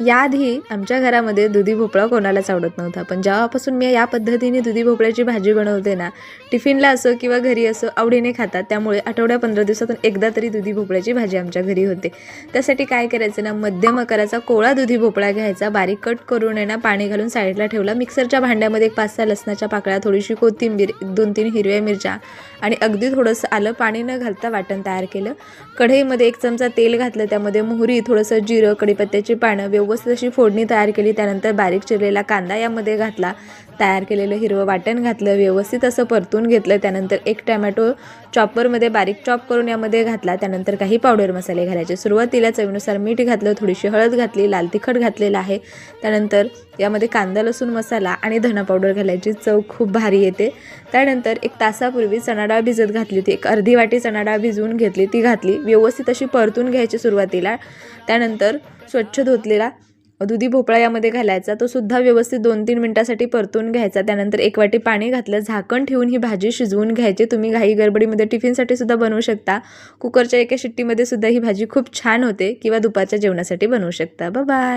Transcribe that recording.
याआधी आमच्या घरामध्ये दुधी भोपळा कोणालाच आवडत नव्हता, पण जेव्हापासून मी या पद्धतीने दुधी भोपळ्याची भाजी बनवते ना, टिफिनला असो किंवा घरी असो आवडीने खातात. त्यामुळे आठवड्या 15 दिवसातून एकदा तरी दुधी भोपळ्याची भाजी आमच्या घरी होते. त्यासाठी काय करायचं ना, मध्यम आकाराचा कोवळा दुधी भोपळा घ्यायचा, बारीक कट करून आहे ना पाणी घालून साईडला ठेवला. मिक्सरच्या भांड्यामध्ये 5-6 लसणाच्या पाकळ्या, थोडीशी कोथिंबीर, 2-3 हिरव्या मिरच्या आणि अगदी थोडंसं आलं, पाणी न घालता वाटण तयार केलं. कढईमध्ये 1 चमचा तेल घातलं, त्यामध्ये मोहरी, थोडंसं जिरं, कढीपत्त्याची पानं, व्यवस्थित अशी फोडणी तयार केली. त्यानंतर बारीक चिरलेला कांदा यामध्ये घातला, तयार केलेलं हिरवं वाटण घातलं, व्यवस्थित असं परतून घेतलं. त्यानंतर 1 टोमॅटो चॉपरमध्ये बारीक चॉप करून यामध्ये घातला. त्यानंतर काही पावडर मसाले घालायचे. सुरुवातीला चवीनुसार मीठ घातलं, थोडीशी हळद घातली, लाल तिखट घातलेलं आहे. त्यानंतर यामध्ये कांदा लसूण मसाला आणि धना पावडर घालायची, चव खूप भारी येते. त्यानंतर 1 तासापूर्वी चणा डाळ भिजत घातली होती, 1 अर्धी वाटी चणा डाळ भिजवून घेतली, ती घातली, व्यवस्थित अशी परतून घ्यायची सुरुवातीला. त्यानंतर स्वच्छ धुतलेला दुधी भोपळा यामध्ये घालायचा, तो सुद्धा व्यवस्थित 2-3 मिनिटासाठी परतून घ्यायचा. त्यानंतर 1 वाटी पाणी घातलं, झाकण ठेवून ही भाजी शिजवून घ्यायची. तुम्ही घाई गडबडीमध्ये टिफिनसाठी सुद्धा बनवू शकता. कुकरच्या एका शिट्टीमध्ये सुद्धा ही भाजी खूप छान होते किंवा दुपारच्या जेवणासाठी बनवू शकता. Bye bye.